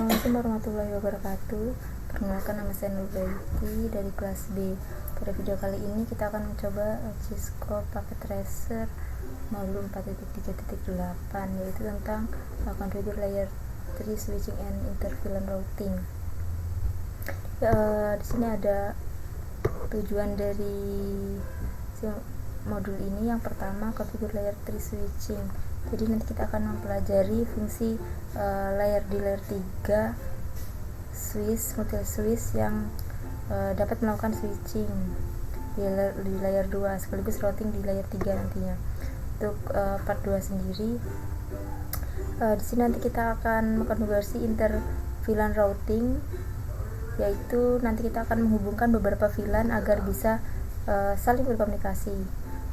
Assalamualaikum warahmatullahi wabarakatuh. Perkenalkan, nama saya Nurbaiti dari kelas B. Pada video kali ini kita akan mencoba Cisco paket tracer modul 4.3.8, yaitu tentang configure layer 3 switching and interVLAN routing. Di sini ada tujuan dari modul ini. Yang pertama, configure layer 3 switching. Jadi nanti kita akan mempelajari fungsi layer di layer 3 multi switch yang dapat melakukan switching di layer 2 sekaligus routing di layer 3 nantinya. Untuk part 2 sendiri, di sini nanti kita akan mengkonfigurasi interVLAN routing, yaitu nanti kita akan menghubungkan beberapa VLAN agar bisa saling berkomunikasi.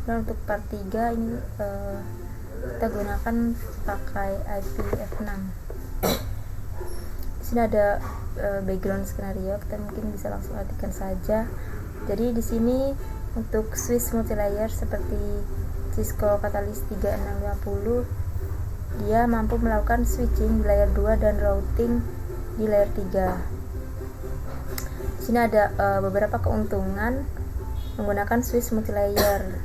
Dan untuk part 3 ini kita gunakan pakai IPv6. Di sini ada background skenario, kita mungkin bisa langsung artikan saja. Jadi di sini untuk switch multilayer seperti Cisco Catalyst 3650, dia mampu melakukan switching di layer 2 dan routing di layer 3. Di sini ada beberapa keuntungan menggunakan switch multilayer.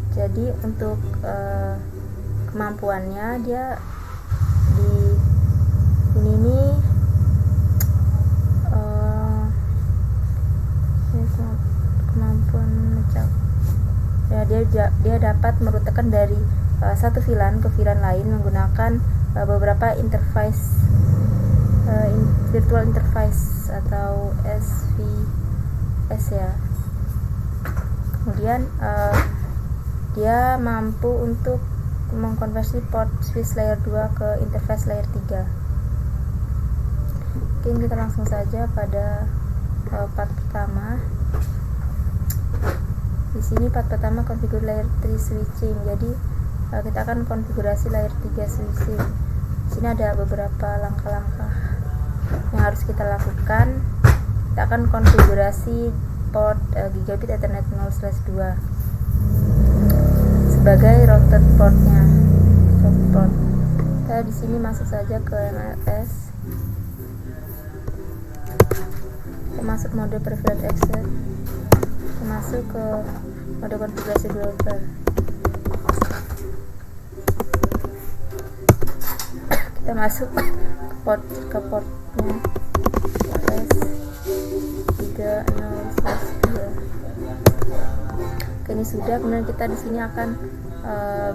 Jadi untuk kemampuannya, dia di ini kemampuan mencakup ya, dia dapat merutekan dari satu VLAN ke VLAN lain menggunakan beberapa interface virtual interface atau SVS ya. Kemudian dia mampu untuk mengkonversi port switch layer 2 ke interface layer 3. Mungkin kita langsung saja pada part pertama. Di sini part pertama configure layer 3 switching. Jadi kita akan konfigurasi layer 3 switching. Di sini ada beberapa langkah-langkah yang harus kita lakukan. Kita akan konfigurasi port gigabit Ethernet 0/2 sebagai routed portnya. Kita di sini masuk saja ke MLS. Kita masuk mode private access. Kita masuk ke mode konfigurasi global. Kita masuk ke portnya S30/2. Ini sudah. Kemudian kita di sini akan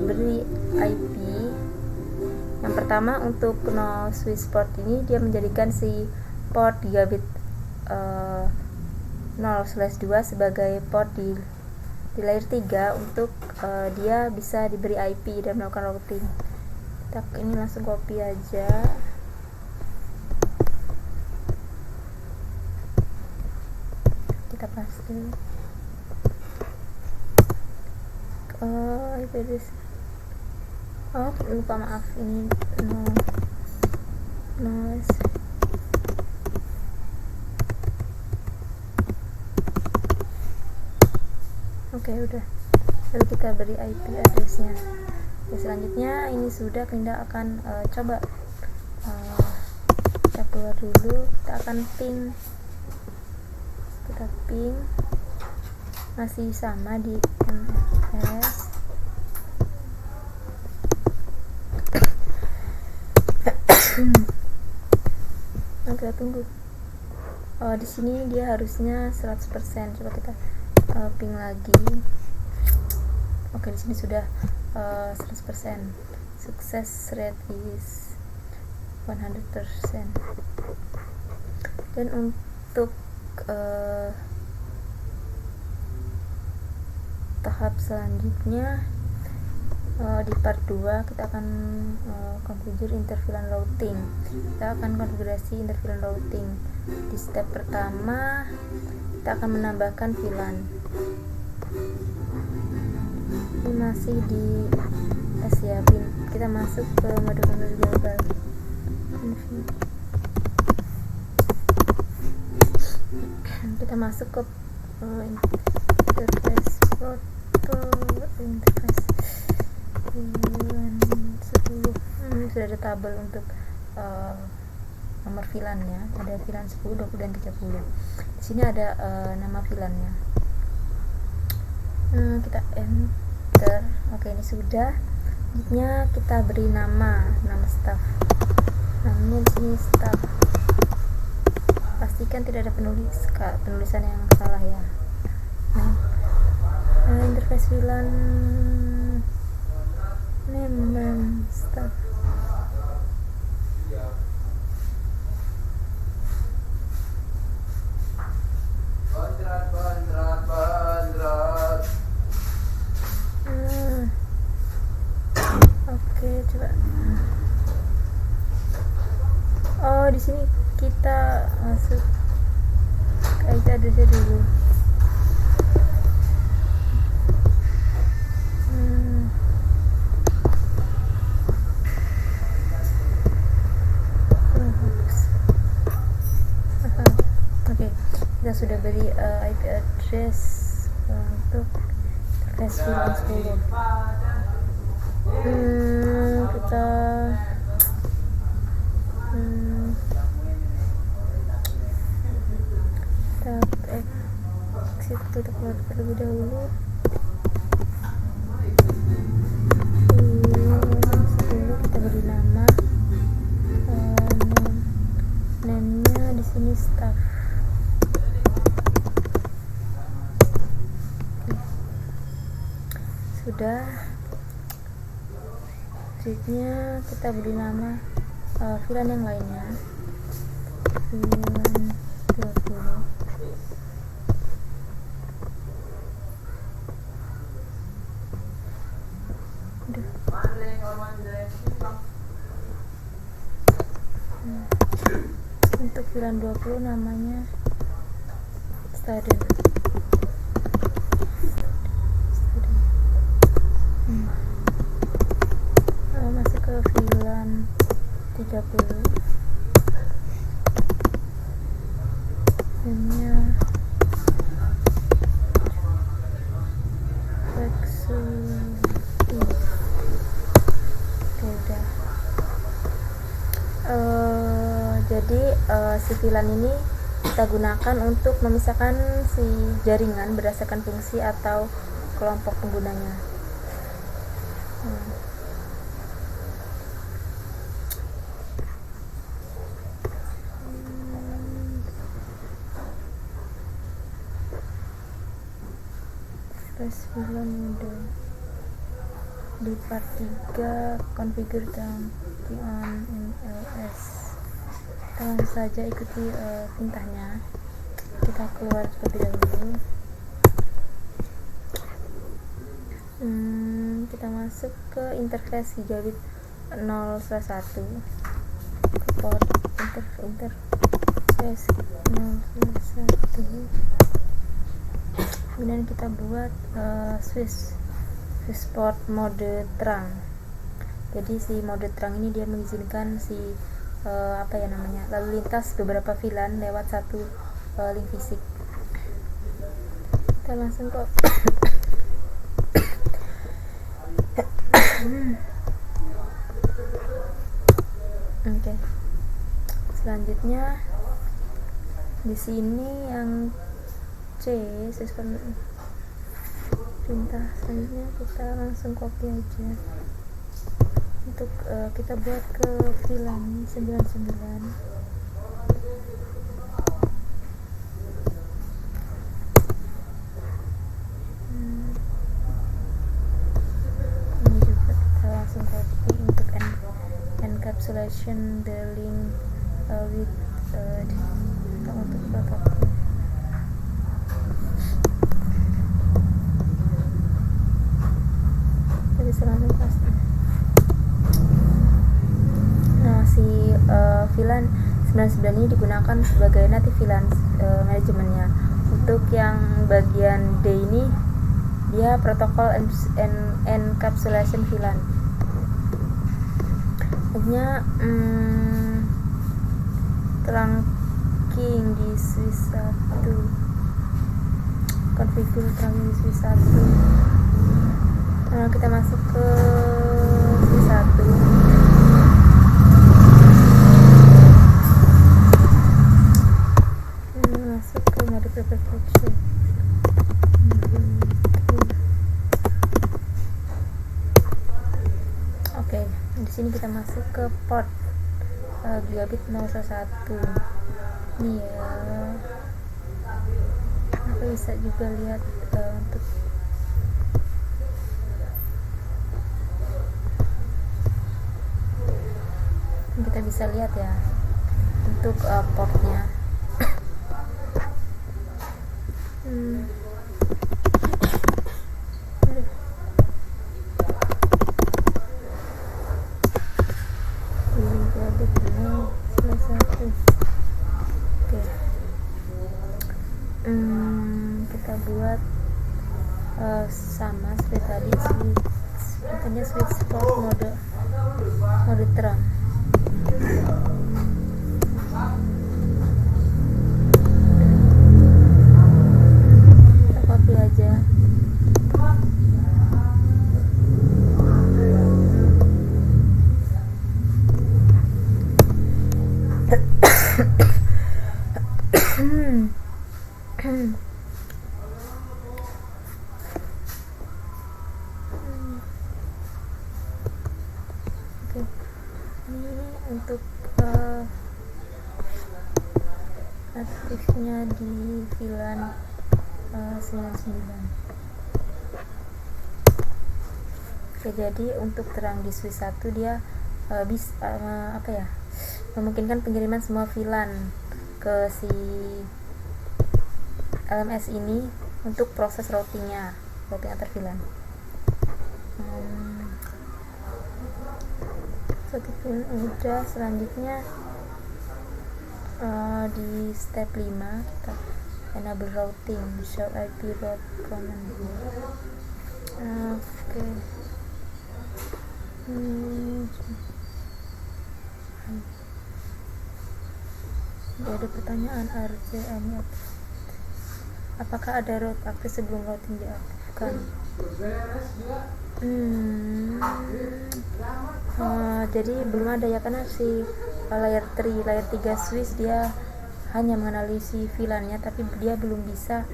beri IP. Yang pertama, untuk no switch port ini dia menjadikan si port gigabit 0/2 sebagai port di layer 3 untuk dia bisa diberi IP dan melakukan routing. Kita ini langsung copy aja. Kita paste. Lupa, maaf, ini noise. Oke, udah. Lalu kita beri IP addressnya. Oke, selanjutnya ini sudah. Kita akan coba kita keluar dulu. Kita akan ping. Kita ping masih sama di MS. Oke, tunggu. Di sini dia harusnya 100%. Coba kita ping lagi. Oke, di sini sudah 100%. Success rate is 100%. Dan untuk tahap selanjutnya, di part 2 kita akan configure interVLAN routing. Kita akan konfigurasi interVLAN routing. Di step pertama kita akan menambahkan VLAN. Ini masih di S ya. Kita masuk ke mode konfigurasi global. Kita masuk ke interface port interface 10. sudah ada tabel untuk nomor VLAN-nya, ada VLAN 10, 20 dan 30. Di sini ada nama VLAN-nya. Kita enter. Oke, ini sudah. Selanjutnya kita beri nama staff. Namanya di sini staff. Pastikan tidak ada penulisan yang salah ya. Interface VLAN name staff. Oke, coba. Oh, di sini kita masuk IP address-nya dulu. Oke, kita sudah beri IP address untuk interface VLAN 10. Kita exit, tutup terlebih dahulu. Kita beri nama, name-nya di sini staff. Sudah. Selanjutnya kita beri nama VLAN yang lainnya, VLAN 20. Untuk VLAN 20 namanya student. Masuk ke VLAN 30. Namanya jadi si VLAN ini kita gunakan untuk memisahkan si jaringan berdasarkan fungsi atau kelompok penggunanya. VLAN mode di part 3 configure dumping on MLS. Kita langsung saja ikuti perintahnya. Kita keluar terlebih dahulu. Kita masuk ke interface gigabit 0/1 ke port interface 0/1. Kemudian kita buat switch port mode terang. Jadi si mode terang ini dia mengizinkan si lalu lintas beberapa VLAN lewat satu link fisik. Kita langsung ke Oke. Selanjutnya di sini yang sistem perintah selanjutnya kita langsung copy aja untuk kita buat ke VLAN 99. Ini juga kita langsung copy untuk encapsulation the link with untuk protokol. VLAN 99 ini digunakan sebagai native VLAN manajemennya. Untuk yang bagian D ini dia protokol encapsulation VLAN. Hanya trunking di switch 1, configure trunking di switch 1. Kita masuk ke switch 1. Oke, di sini kita masuk ke port gigabit 011. Ini ya, kita bisa juga lihat untuk kita bisa lihat ya untuk portnya. Gigabit 011. Oke. Kita buat sama seperti tadi, switch port mode terang. Kita copy aja. Oke, ini untuk aktifnya di VLAN 99. Oke, jadi untuk terang di switch 1 dia bisa memungkinkan pengiriman semua VLAN ke si LMS ini untuk proses routing antar VLAN. Udah, selanjutnya di step 5 kita enable routing, show IP route command. Oke. Ada pertanyaan RCM, apakah ada route aktif sebelum routing diaktifkan? Jadi belum ada ya, karena si layer 3 switch dia hanya mengenali si VLAN-nya, tapi dia belum bisa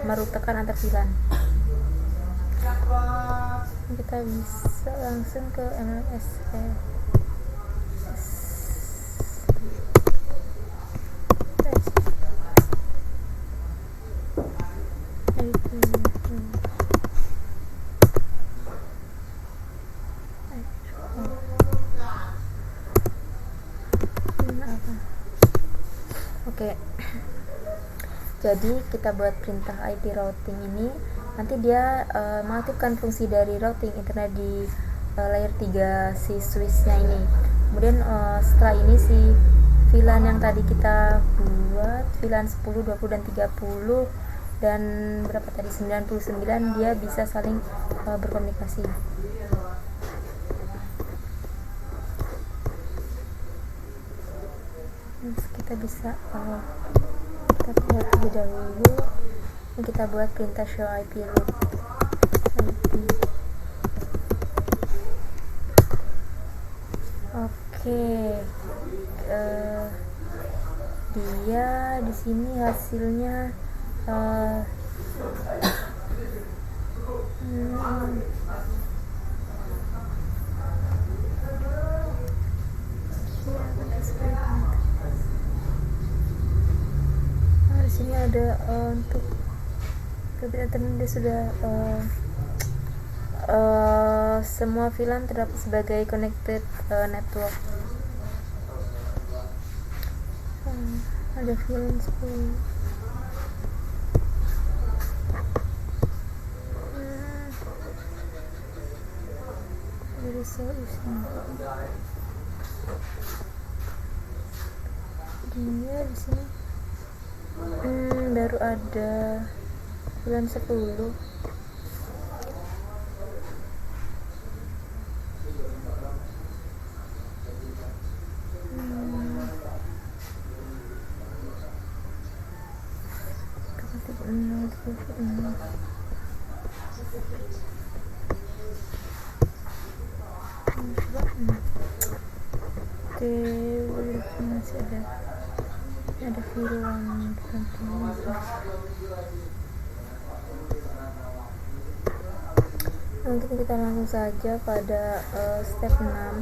merutekan antar VLAN. Kita bisa langsung ke MLS. Oke, jadi kita buat perintah IP routing ini, nanti dia mengaktifkan fungsi dari routing internet di layer 3 si switchnya ini. Kemudian setelah ini si VLAN yang tadi kita buat, VLAN 10, 20, dan 30 dan berapa tadi, 99, dia bisa saling berkomunikasi. Kita bisa kita buat terlebih dahulu. Ini kita buat perintah show IP route. Oke, dia di sini hasilnya di sini ada untuk kebetulan dia sudah semua VLAN terdapat sebagai connected network. Ada VLAN 10. Dari solusi dia di sini baru ada VLAN 10. Oke, masih ada VLAN. Mungkin kita langsung saja pada step 6,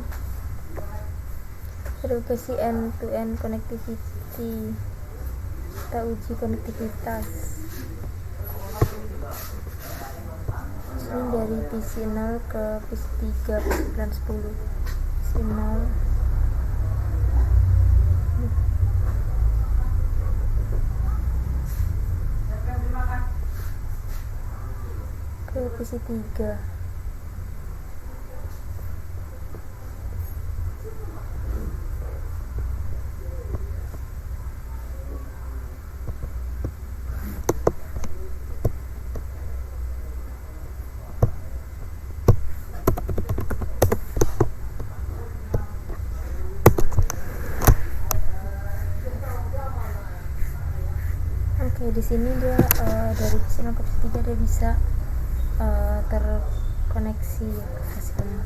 verifikasi end-to-end connectivity. Kita uji konektivitas. Ini dari PC 0 ke PC 3, PC 10. PC 0 ke PC 3. Oke, di sini dia dari PC 0 ke PC 3 dia bisa terkoneksi hasilnya.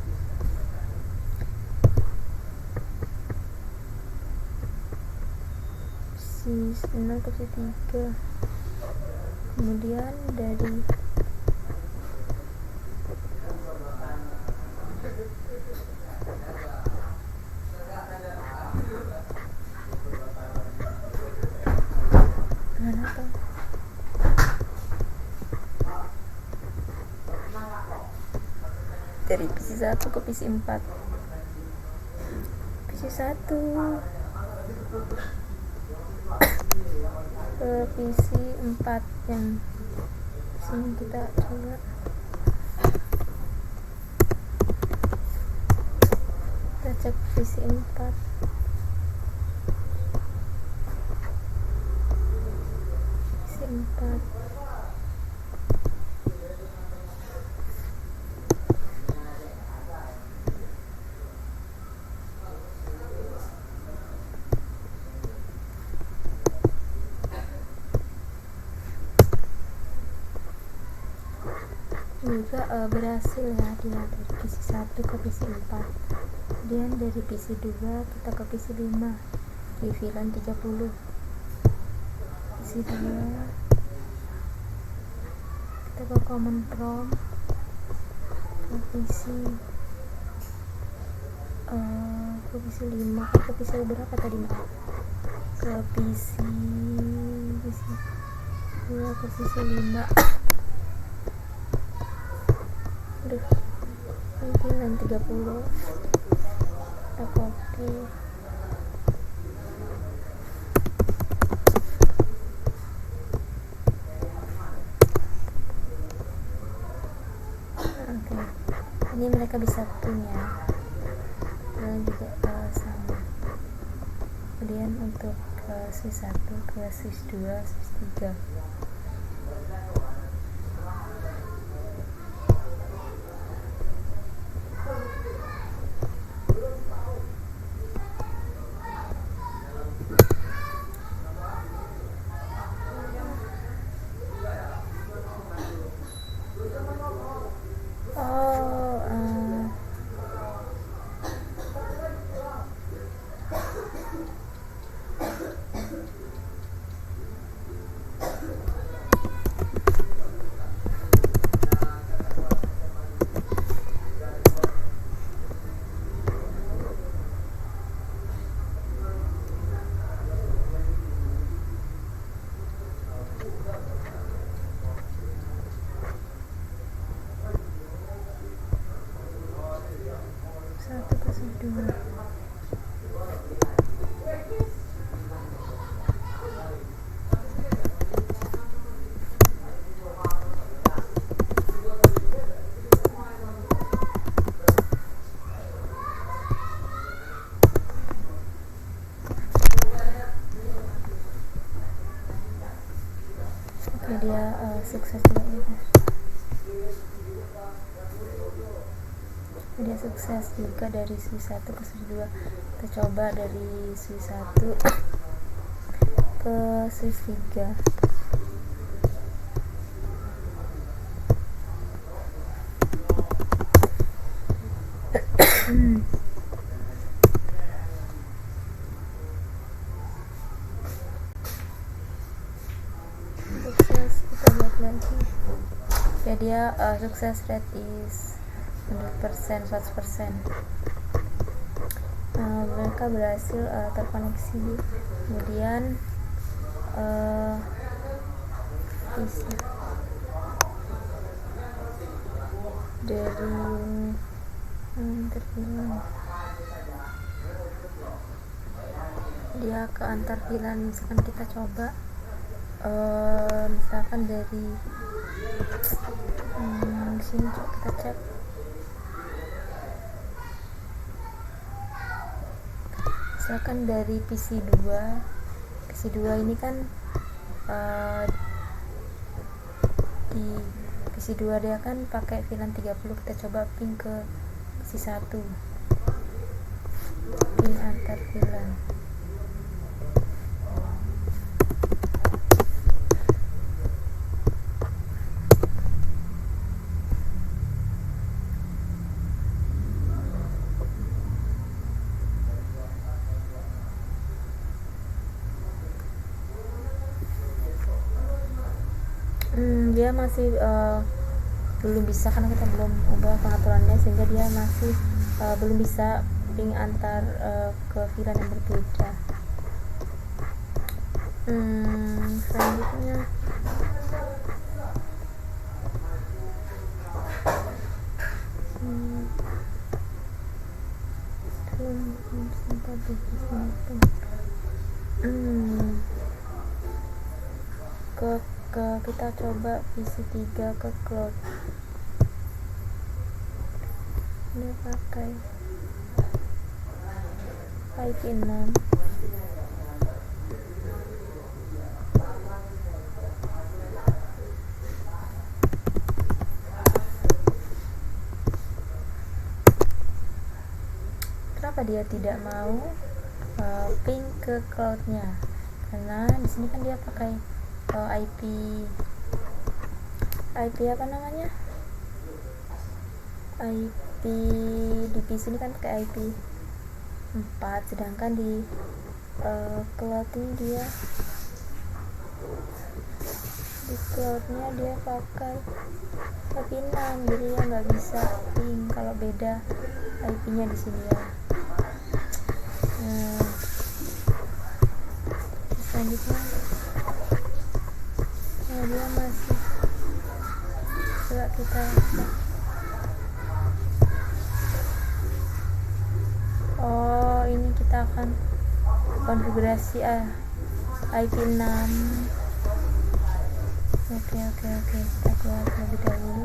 PC 0 ke PC 3. Kemudian dari mana tuh? Dari PC 1 ke PC 4. PC 1 ke PC 4 yang sini kita coba. Kita cek PC 4. PC 4. Juga berhasil ya dia dari PC 1 ke PC 4. Kemudian dari PC 2 kita ke PC 5 di VLAN 30. PC 2 kita ke command prompt ke PC 5 ke PC berapa tadi Mbak? Ke PC 2 ke PC 5. Aduh, VLAN 30 kita copy. Oke, ini mereka bisa punya dan juga sama. Kemudian untuk switch 1 ke switch 2, switch 3. Satu ke dua. Oke, dia sukses juga ya. Dia sukses juga dari switch 1 ke switch 2. Kita coba dari switch 1 ke switch 3. Sukses, kita lihat lagi ya, dia dia success rate is 100%, 100%. Mereka berhasil terkoneksi. Kemudian isi dari terbilang dia ke antar VLAN. Misalkan kita coba misalkan dari sini coba kita cek, misalkan dari PC2 ini kan di PC2 dia kan pakai VLAN 30, kita coba ping ke PC1, ping antar VLAN. Dia masih belum bisa karena kita belum ubah pengaturannya, sehingga dia masih belum bisa ping antar ke VLAN yang berbeda. Selanjutnya kita coba PC3 ke cloud. Ini pakai IP6. Kenapa dia tidak mau ping ke cloudnya? Karena di sini kan dia pakai IP apa namanya, IP di PC ini kan pakai IP 4, sedangkan di cloud ini dia di cloudnya dia pakai IP 6, jadi ya nggak bisa ping kalau beda IP nya di sini ya. Selanjutnya dia masih coba kita ini kita akan konfigurasi IP 6. Oke, kita keluar terlebih dahulu,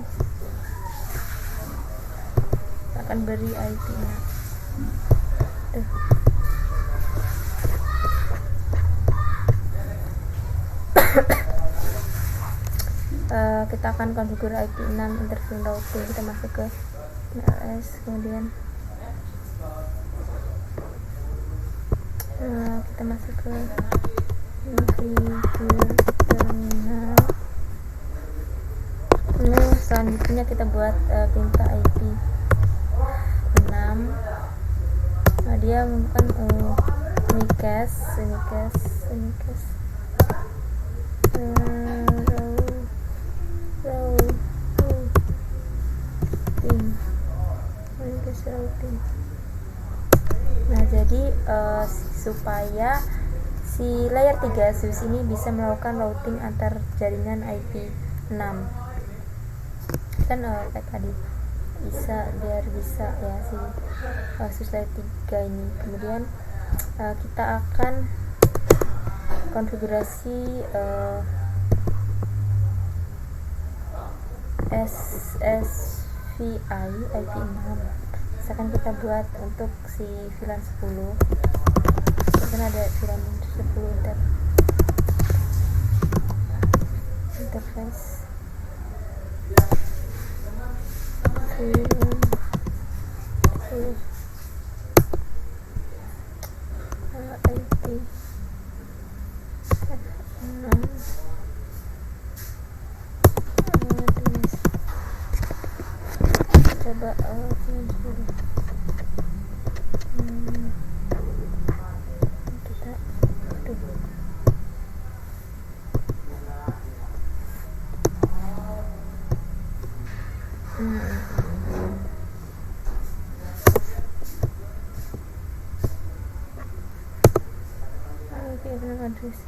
kita akan beri IP 6. Kita akan konfigur IP 6 interview routing. Kita masuk ke NLS, kemudian kita masuk ke configure terminal. Selanjutnya kita buat pinta IP 6. Dia bukan unicast routing. Nah, jadi supaya si layer 3 switch ini bisa melakukan routing antar jaringan IP 6 kan kayak tadi biar bisa ya si switch layer 3 ini. Kemudian kita akan konfigurasi SSVI IP 6. Misalkan kita buat untuk si VLAN 10, misalkan ada VLAN 10 interface VLAN 10 IP 6. Coba kita address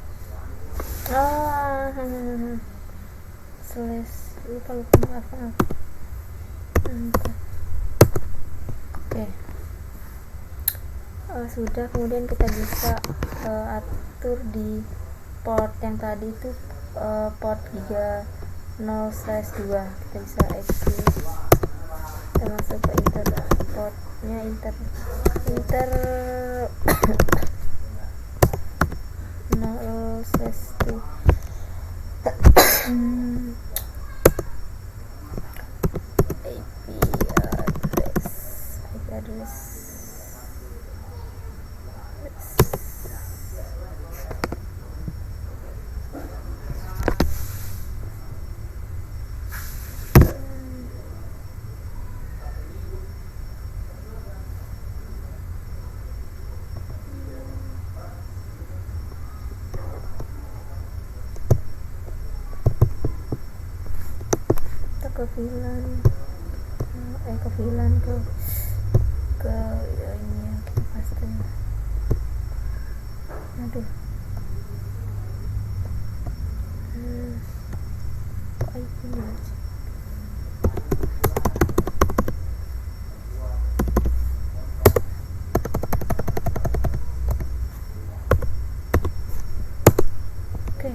slash lupa maaf oke. Sudah, kemudian kita bisa atur di port yang tadi itu port 30/2 kita bisa exit, kita masuk ke portnya inter 0/2 IP address ke VLAN ke ini ya, kita paste IP nya aja. Oke.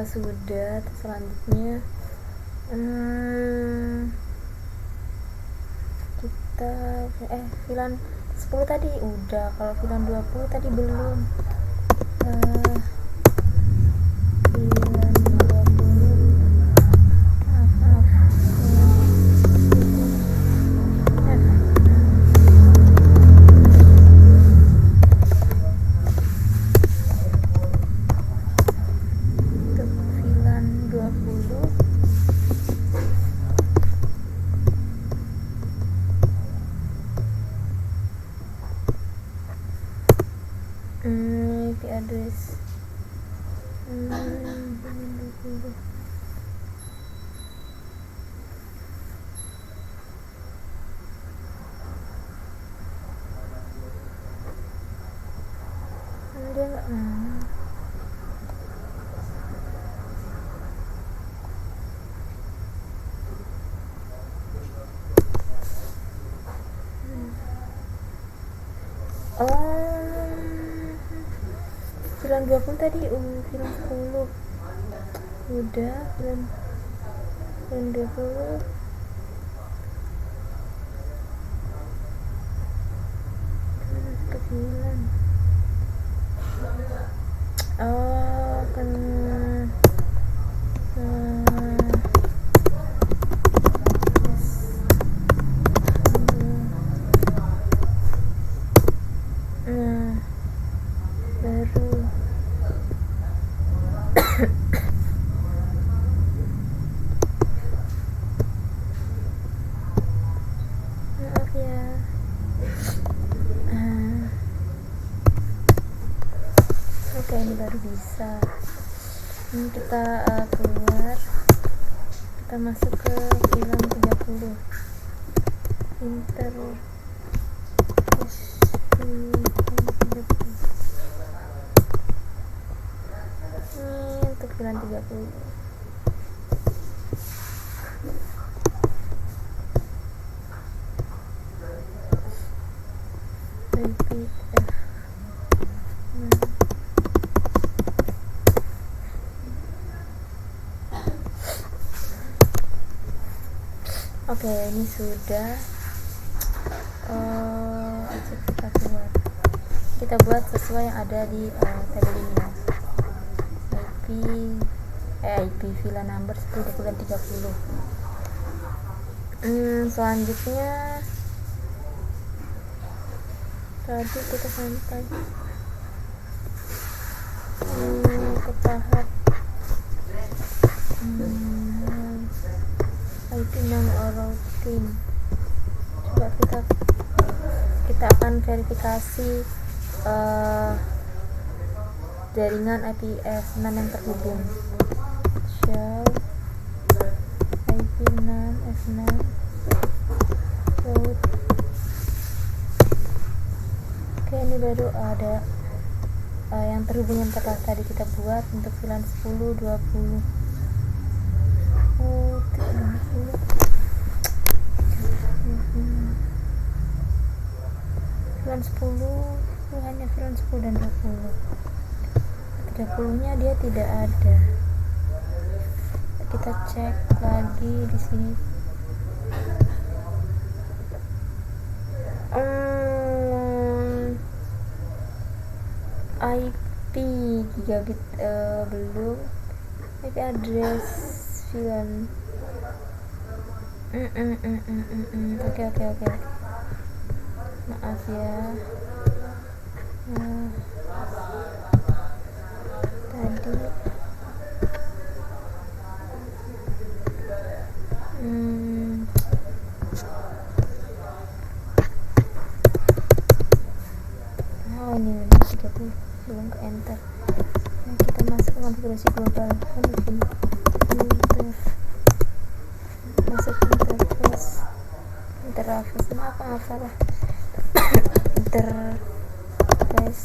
Sudah, selanjutnya kita VLAN 10 tadi udah, kalau VLAN 20 tadi belum. VLAN 20 untuk VLAN 20 IP address dia nggak VLAN 20 tadi VLAN 10 udah, VLAN 20 ke VLAN baru maaf ya. Oke, ini baru bisa. Ini kita keluar, kita masuk ke VLAN 30 inter untuk VLAN 30 IPF. Oke, ini sudah. Kita keluar, kita buat sesuai yang ada di tabel ini ya. IP VLAN number 10/30. Selanjutnya tadi kita sampai ke tahap IP nama routing. Coba kita akan verifikasi jaringan IP6 yang terhubung. Show IP6 F6 route. Oke, ini baru ada yang terhubung yang telah tadi kita buat untuk bulan 10, 20, 30, bulan 10 hanya bulan 10 dan 20. 30 nya dia tidak ada. Kita cek lagi di sini. IP gigabit belum. IP address VLAN. Oke. Maaf ya. Tadi ini udah 30, belum ke enter. Nah, kita masuk ke konfigurasi global. Masuk interface. Maaf salah. Interface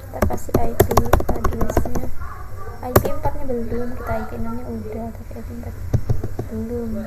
kita kasih IP addressnya. IP 4 nya belum, kita IP 6 nya udah, tapi IP 4 belum.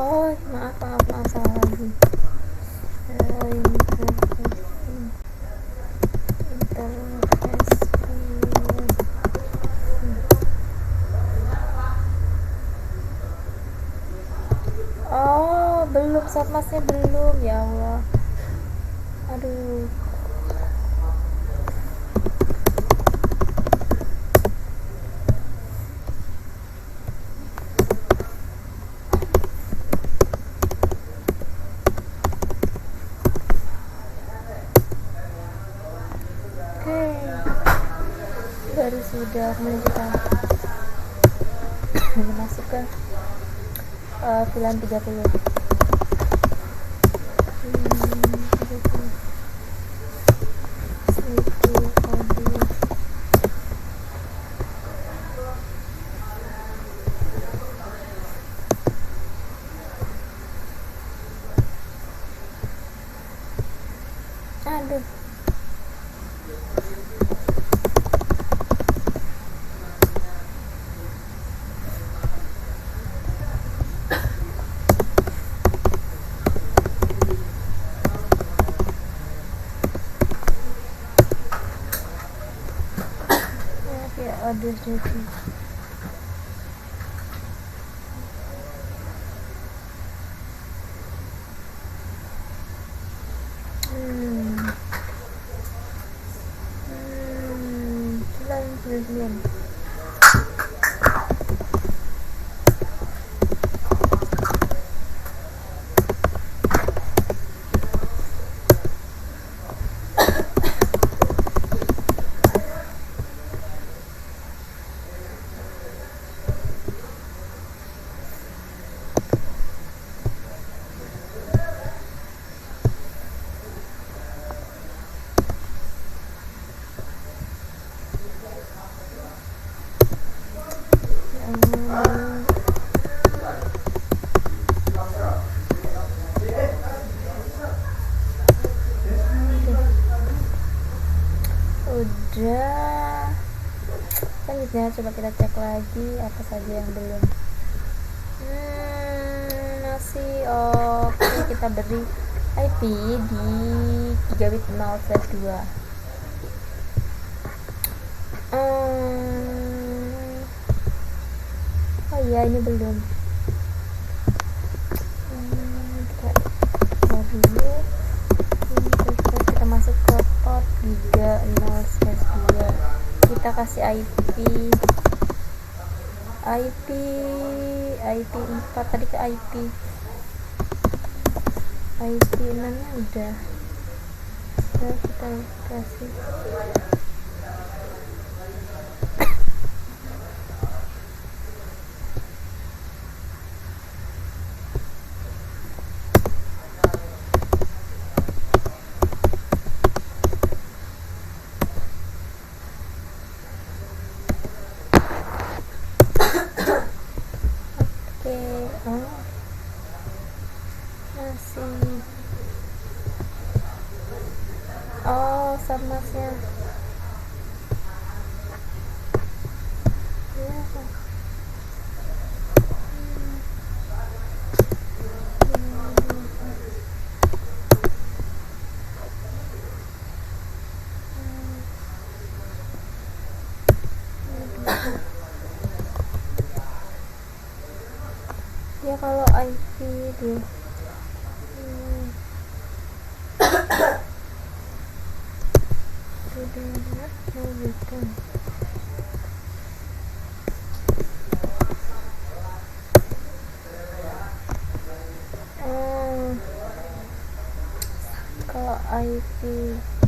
Oh, maaf salah lagi. Oh, belum, submasnya belum, ya Allah. Aduh. Baru sudah menunjukkan masuk ke VLAN 30. Aduh. Aduh, jadi Bulan udah. Selanjutnya coba kita cek lagi apa saja yang belum. kasih. Oke, kita beri IP di gigabit 0/2. Oh iya, ini belum. Kita masuk ke port giga 0/2. Kita kasih IP 4 tadi ke IP 6 nya udah. Nah, kita kasih submasnya ya kalau IP dia kalau IP ini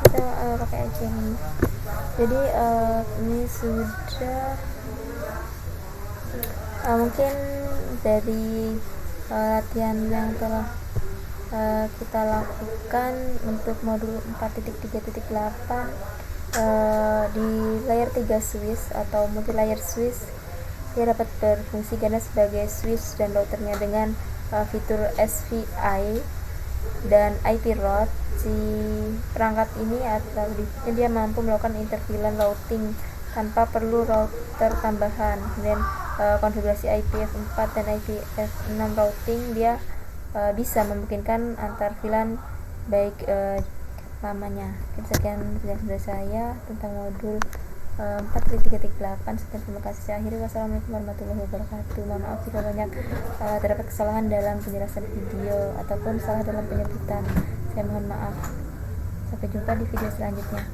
kita pakai aja ini. Jadi ini sudah mungkin dari latihan yang telah kita lakukan untuk modul 4.3.8 di layer 3 Swiss atau multi layer Swiss, dia dapat berfungsi ganda sebagai switch dan routernya dengan fitur SVI dan IP route. Si perangkat ini atau dia mampu melakukan intervalent routing tanpa perlu router tambahan. Kemudian konfigurasi IPv4 dan IPv6 routing dia bisa memungkinkan antar VLAN baik lamanya. Sekian penjelasan dari saya tentang modul 4.3.8. Sekian, terima kasih. Saya akhiri. Wassalamualaikum warahmatullahi wabarakatuh. Mohon maaf jika banyak terdapat kesalahan dalam penjelasan video ataupun salah dalam penyebutan. Saya mohon maaf. Sampai jumpa di video selanjutnya.